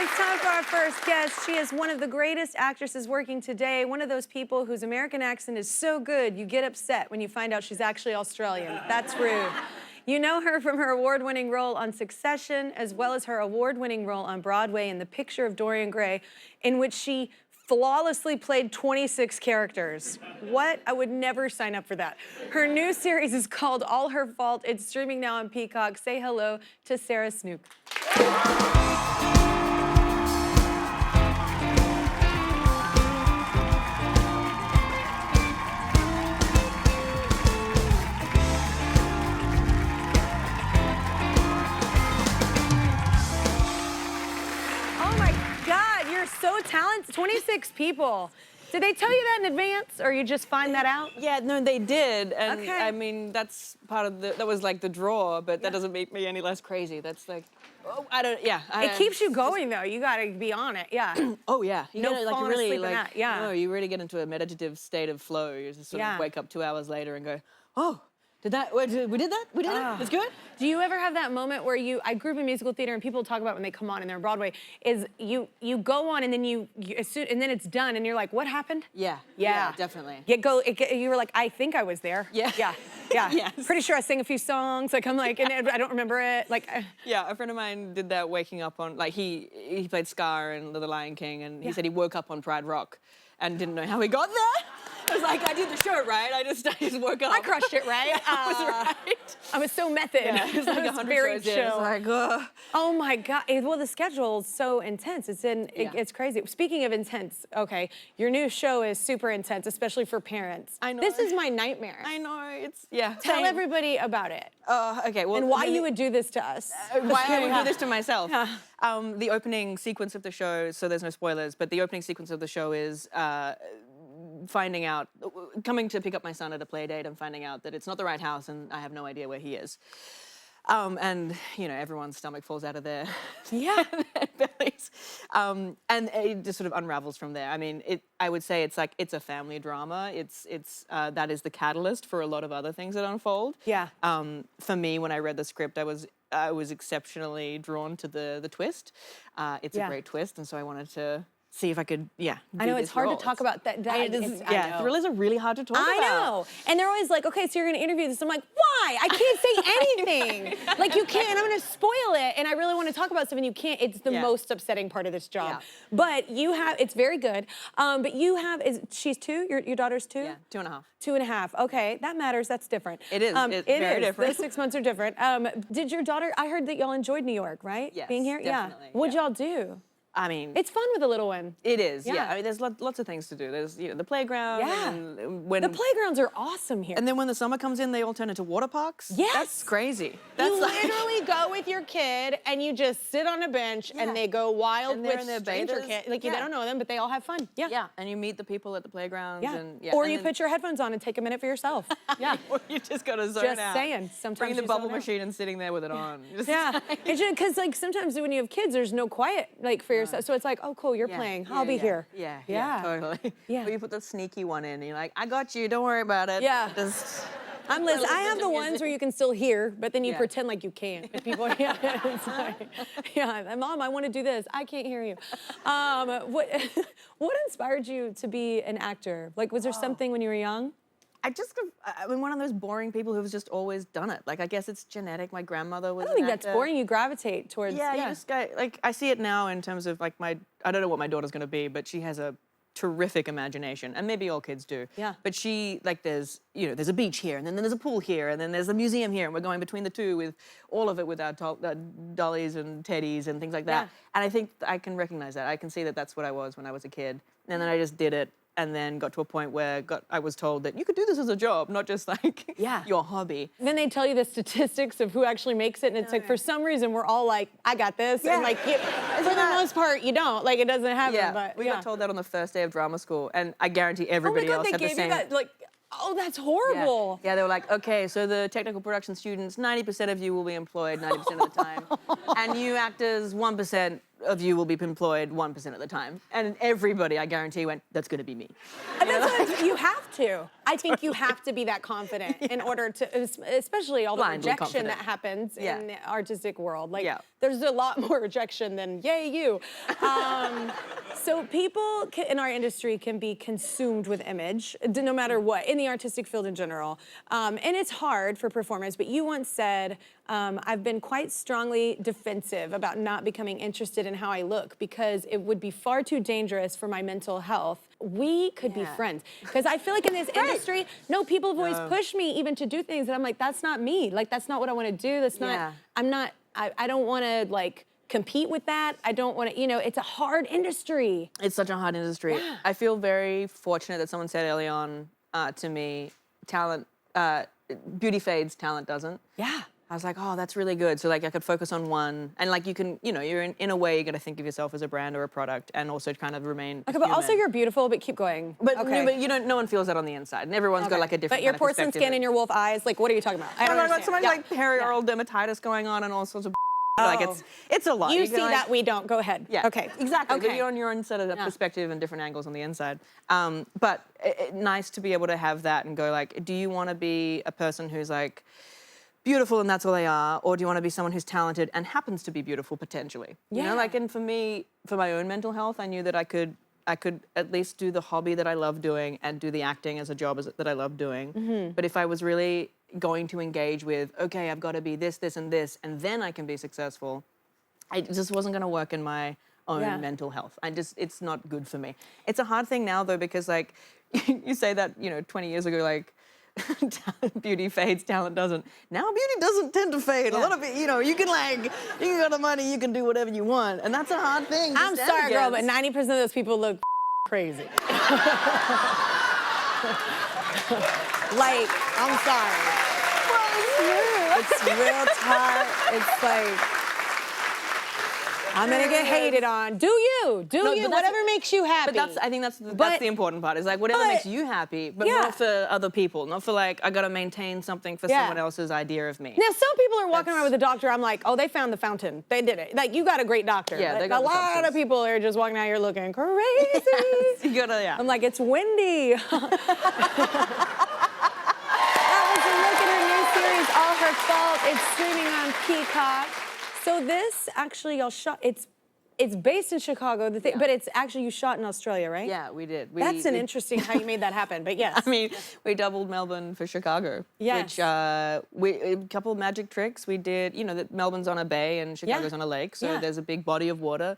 It's time for our first guest. She is one of the greatest actresses working today, one of those people whose American accent is so good you get upset when you find out she's actually Australian. That's rude. You know her from her award-winning role on Succession, as well as her award-winning role on Broadway in The Picture of Dorian Gray, in which she flawlessly played 26 characters. What? I would never sign up for that. Her new series is called All Her Fault. It's streaming now on Peacock. Say hello to Sarah Snook. So talented, 26 people. Did they tell you that in advance, or you just find that out? Yeah, no, they did, and okay. I mean that's part of that was like the draw, but that doesn't make me any less crazy. That's like, oh, I don't, yeah. It keeps you going though. You gotta be on it, yeah. Oh yeah, you know, like really asleep in that, yeah. No, you really get into a meditative state of flow. You just sort of wake up 2 hours later and go, oh. We did that? We did that? It's good? Do you ever have that moment where I grew up in musical theater and people talk about when they come on and they're on Broadway, is you go on and then and then it's done and you're like, what happened? Yeah, definitely. You were like, I think I was there. Yeah. Yeah, yeah. Yes. Pretty sure I sang a few songs, like I'm like, and I don't remember it. Like. Yeah, a friend of mine did that waking up on, like he played Scar in The Lion King and he said he woke up on Pride Rock and didn't know how he got there. I was like, I did the show right. I just woke up. I crushed it, right? Yeah, I was right. I was so method. Yeah, it was like 100 very shows chill. in. It's like, ugh. Oh my God. Well, the schedule's so intense. It's crazy. Speaking of intense, okay, your new show is super intense, especially for parents. I know. This is my nightmare. I know. Tell everybody about it. Okay. Well, and why you would do this to us. Why I would do this to myself. Yeah. The opening sequence of the show, so there's no spoilers, but the opening sequence of the show is coming to pick up my son at a play date and finding out that it's not the right house and I have no idea where he is. And, you know, everyone's stomach falls out of their bellies. And it just sort of unravels from there. I mean, I would say it's a family drama. That is the catalyst for a lot of other things that unfold. Yeah. For me, when I read the script, I was exceptionally drawn to the twist. It's a great twist, and so I wanted to see if I could, I know it's hard to talk about that. Thrillers are really hard to talk about. I know. And they're always like, okay, so you're gonna interview this. I'm like, why? I can't say anything. Like you can't, and I'm gonna spoil it. And I really want to talk about stuff and you can't. It's the most upsetting part of this job. Yeah. But it's very good. But she's 2? Your daughter's 2? Yeah, 2.5. 2.5. Okay, that matters. That's different. It is. It's very different. Those 6 months are different. Did your daughter? I heard that y'all enjoyed New York, right? Yes, being here. definitely. Yeah. What'd y'all do? I mean, it's fun with a little one. It is, yeah. I mean, there's lots of things to do. There's, the playground. Yeah. And the playgrounds are awesome here. And then when the summer comes in, they all turn into water parks. Yes. That's crazy. You literally go with your kid and you just sit on a bench and they go wild with stranger kids. Like, they don't know them, but they all have fun. Yeah. Yeah. And you meet the people at the playgrounds. Yeah. And, or you put your headphones on and take a minute for yourself. Yeah. Or you just got to zone out. Just saying. Sometimes bring the bubble machine and sitting there with it on. Yeah. Because like sometimes when you have kids, there's no quiet like for yourself. So it's like, oh, cool, you're playing. I'll be here. Yeah, totally. Yeah. Or you put the sneaky one in and you're like, I got you, don't worry about it. Yeah. Just... I'm Liz. I have the ones where you can still hear, but then you pretend like you can't. And people, it's like, Mom, I want to do this. I can't hear you. What inspired you to be an actor? Like, was there something when you were young? I've been one of those boring people who's just always done it. Like, I guess it's genetic. My grandmother was I don't think that's boring. You gravitate towards... Yeah, you just go, like, I see it now in terms of, like, I don't know what my daughter's going to be, but she has a terrific imagination, and maybe all kids do. Yeah. But she, like, there's a beach here, and then there's a pool here, and then there's a museum here, and we're going between the two with all of it with our dollies and teddies and things like that. Yeah. And I think I can recognize that. I can see that that's what I was when I was a kid. And then I just did it. And then got to a point where I was told that you could do this as a job, not just like your hobby. Then they tell you the statistics of who actually makes it, and it's like for some reason we're all like, I got this, and like for the most part you don't. Like it doesn't happen. Yeah, but we got told that on the first day of drama school, and I guarantee everybody else had the same. Oh my God, they gave you that, like, oh, that's horrible. Yeah, they were like, okay, so the technical production students, 90% of you will be employed 90% of the time, and you actors, 1% of you will be employed 1% of the time. And everybody, I guarantee, went, that's going to be me. And that's what you have to. I think you have to be that confident in order to, especially all the Blindly rejection that confident. happens in the artistic world. Like, Yeah. there's a lot more rejection than yay you. So people in our industry can be consumed with image, no matter what, in the artistic field in general. And it's hard for performers, but you once said, I've been quite strongly defensive about not becoming interested in how I look because it would be far too dangerous for my mental health. We could be friends. Because I feel like in this industry, people have always pushed me even to do things that I'm like, that's not me. Like, that's not what I want to do. That's not, I don't want to like compete with that. I don't want to, it's a hard industry. It's such a hard industry. Yeah. I feel very fortunate that someone said early on to me, talent, beauty fades, talent doesn't. Yeah. I was like, oh, that's really good. So like I could focus on one, and like you can, you're in a way you got to think of yourself as a brand or a product, and also kind of remain. Okay, but also you're beautiful. But keep going. But okay. but you don't. No one feels that on the inside, and everyone's got like a different. But your kind of porcelain perspective. skin and your wolf eyes, like what are you talking about? I don't got understand. so much like perioral dermatitis going on and all sorts of. Like it's a lot. You can, see like, that we don't. Go ahead. Yeah. Okay. Exactly. Okay. But you're on your own set of perspective and different angles on the inside. But nice to be able to have that and go like, do you want to be a person who's like beautiful and that's all they are, or do you want to be someone who's talented and happens to be beautiful potentially? You know, like, and for me, for my own mental health, I knew that I could at least do the hobby that I love doing and do the acting as a job that I love doing. But if I was really going to engage with, okay, I've got to be this, this, and this, and then I can be successful, it just wasn't going to work in my own mental health. It's not good for me. It's a hard thing now though, because like you say that, 20 years ago, like beauty fades, talent doesn't. Now beauty doesn't tend to fade. A lot of it, you can got the money, you can do whatever you want. And that's a hard thing. I'm sorry, girl, but 90% of those people look crazy. Like, I'm sorry. Well, it's real tight. It's like, I'm gonna get hated on. Do you? Whatever makes you happy. But I think that's the important part. Is like whatever makes you happy, but not for other people. Not for like I gotta maintain something for someone else's idea of me. Now some people are walking around with a doctor. I'm like, oh, they found the fountain. They did it. Like you got a great doctor. Yeah, like, they got a lot of people are just walking out here looking crazy. You gotta, I'm like, it's windy. That was a look at her new series, All Her Fault. It's streaming on Peacock. So this actually y'all shot. It's based in Chicago, but it's actually you shot in Australia, right? Yeah, we did. That's interesting how you made that happen. But yes, I mean, we doubled Melbourne for Chicago. Yes. Which a couple of magic tricks we did. That Melbourne's on a bay and Chicago's on a lake, so there's a big body of water.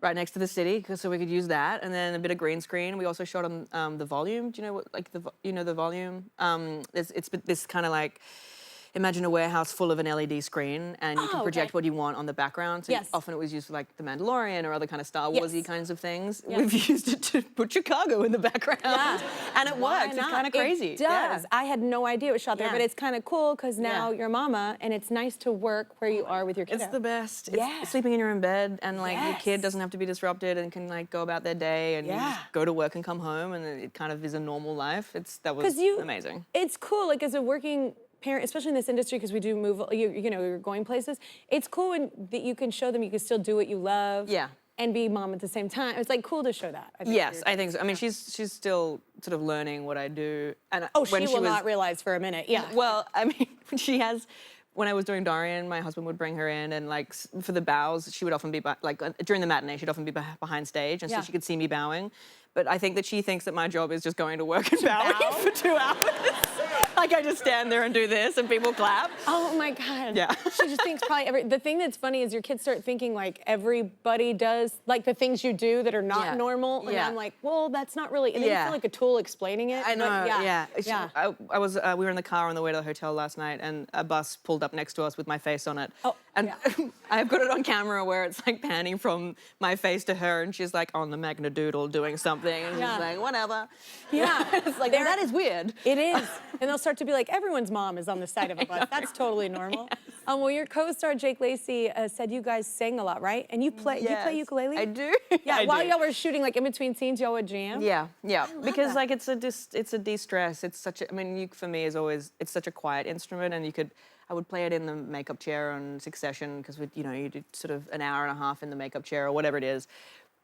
Right next to the city, so we could use that, and then a bit of green screen. We also shot on the volume. Do you know what the volume? It's this kind of like. Imagine a warehouse full of an LED screen, and you can project what you want on the background. So often it was used for like The Mandalorian or other kind of Star Warsy kinds of things. We've used it to put Chicago in the background, and it works. It's kind of crazy. It does. I had no idea it was shot there, but it's kind of cool because now you're a mama, and it's nice to work where you are with your kids. It's the best. It's sleeping in your own bed, and like your kid doesn't have to be disrupted and can like go about their day and you just go to work and come home, and it kind of is a normal life. That was amazing. It's cool, like as a working parent, especially in this industry, because we do move, you're going places. It's cool that you can show them you can still do what you love. And be mom at the same time. It's like cool to show that. I think so. I mean, she's still sort of learning what I do. And she will not realize for a minute. Yeah. Well, I mean, she has. When I was doing Dorian, my husband would bring her in, and like for the bows, she would often be during the matinee, she'd often be behind stage, and so she could see me bowing. But I think that she thinks that my job is just going to work and bowing for 2 hours. Like I just stand there and do this, and people clap. Oh my God. Yeah. She just thinks probably the thing that's funny is your kids start thinking like everybody does like the things you do that are not normal, and I'm like, well, that's not really. And then you feel like a tool exexplaining it. I know. But we were in the car on the way to the hotel last night, and a bus pulled up next to us with my face on it. I've got it on camera where it's like panning from my face to her, and she's like on the Magnadoodle doing something, and she's like, whatever. Yeah. It's like, well, that is weird. It is. And they'll start to be like, everyone's mom is on the side of a bus. That's totally normal. Well, your co-star Jake Lacey said you guys sang a lot, right? And you play ukulele? I do. Yeah, while y'all were shooting, like in between scenes, y'all would jam? Yeah. Because like it's a de-stress. It's such a, I mean, for me is always, it's such a quiet instrument, and I would play it in the makeup chair on Succession, because you do sort of an hour and a half in the makeup chair or whatever it is.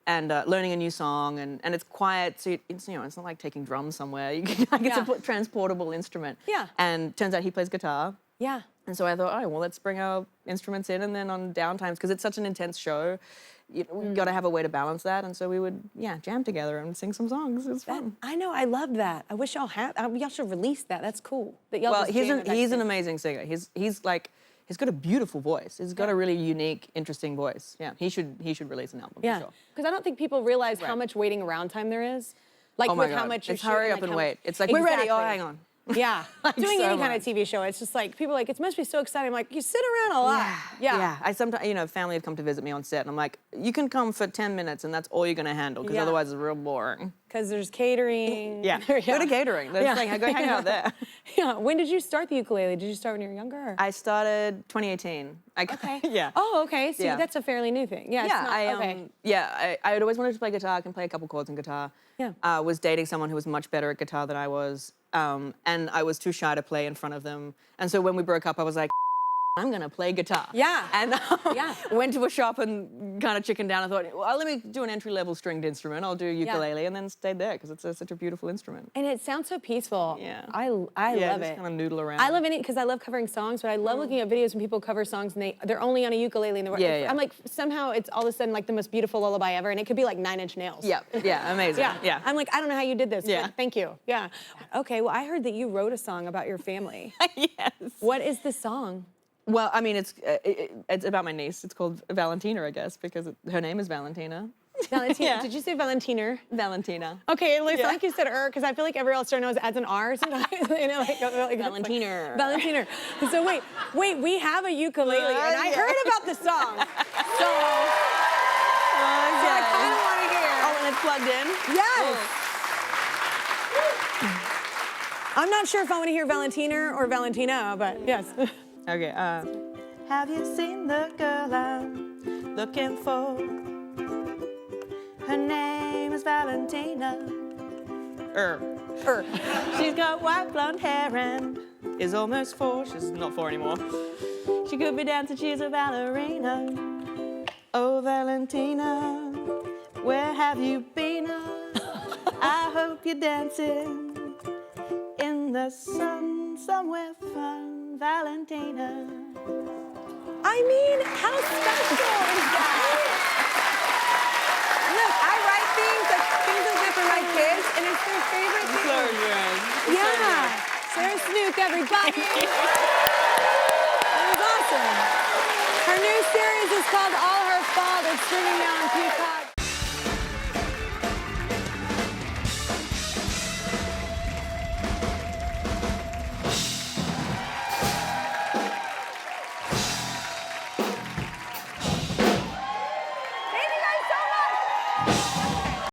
and learning a new song, and it's quiet, so it's, you know, it's not like taking drums somewhere. You can, like, it's a transportable instrument. Yeah. And turns out he plays guitar. Yeah. And so I thought, oh, well, let's bring our instruments in, and then on downtimes, because it's such an intense show, we've got to have a way to balance that. And so we would, jam together and sing some songs. It was fun. I know, I love that. I wish y'all had, y'all should release that. That's cool. That y'all Well, just he's jam an at he's that an thing. amazing singer. He's got a beautiful voice. He's got a really unique, interesting voice. Yeah, he should release an album Yeah, for sure. because I don't think people realize how much waiting around time there is. Like Oh my with God. how much you It's hurry up and wait. It's like, we're ready. Oh, hang on. Yeah, Like, doing so any kind of much. TV show, it's just like people are like, it must be so exciting. I'm like, you sit around a lot. Yeah. I sometimes, family would come to visit me on set, and I'm like, you can come for 10 minutes, and that's all you're gonna handle, because otherwise it's real boring. Because there's catering. Yeah. Go to catering. That's like, go hang out there. Yeah. When did you start the ukulele? Did you start when you were younger? Or? I started 2018. Okay. Yeah. Oh, okay. So Yeah. that's a fairly new thing. Yeah. I had always wanted to play guitar. I can play a couple chords on guitar. Yeah. Was dating someone who was much better at guitar than I was, and I was too shy to play in front of them. And so when we broke up, I was like, I'm gonna play guitar. Yeah. And went to a shop and kind of chickened down and thought, well, let me do an entry-level stringed instrument. I'll do ukulele, and then stayed there because it's such a beautiful instrument. And it sounds so peaceful. Yeah. I love just it. kind of noodle around. I love it because I love covering songs, but I love looking at videos when people cover songs and they're only on a ukulele and I'm like, somehow it's all of a sudden like the most beautiful lullaby ever, and it could be like 9 Inch Nails. Yeah, amazing. Yeah. I'm like, I don't know how you did this. Yeah. But thank you. Yeah. Okay. Well, I heard that you wrote a song about your family. Yes. What is the song? Well, I mean, it's about my niece. It's called Valentina, I guess, because her name is Valentina. Valentina. Yeah. Did you say Valentina? Valentina. Okay, it looks like you said because I feel like every else knows adds an R sometimes. Valentina. Valentina. So wait, we have a ukulele, and I heard about the song. So I kind of want to hear. Oh, and it's plugged in? Yes. I'm not sure if I want to hear Valentina or Valentina, but yes. Okay, have you seen the girl I'm looking for? Her name is Valentina. She's got white blonde hair and is almost 4. She's not 4 anymore. She could be dancing, she's a ballerina. Oh, Valentina, where have you been? I hope you're dancing in the sun somewhere fun. Valentina. I mean, how special is that? Look, I write things like that for my kids, and it's their favorite thing. So good. Yeah. Sarah Snook, everybody. It was awesome. Her new series is called All Her Fault. It's streaming now on Peacock.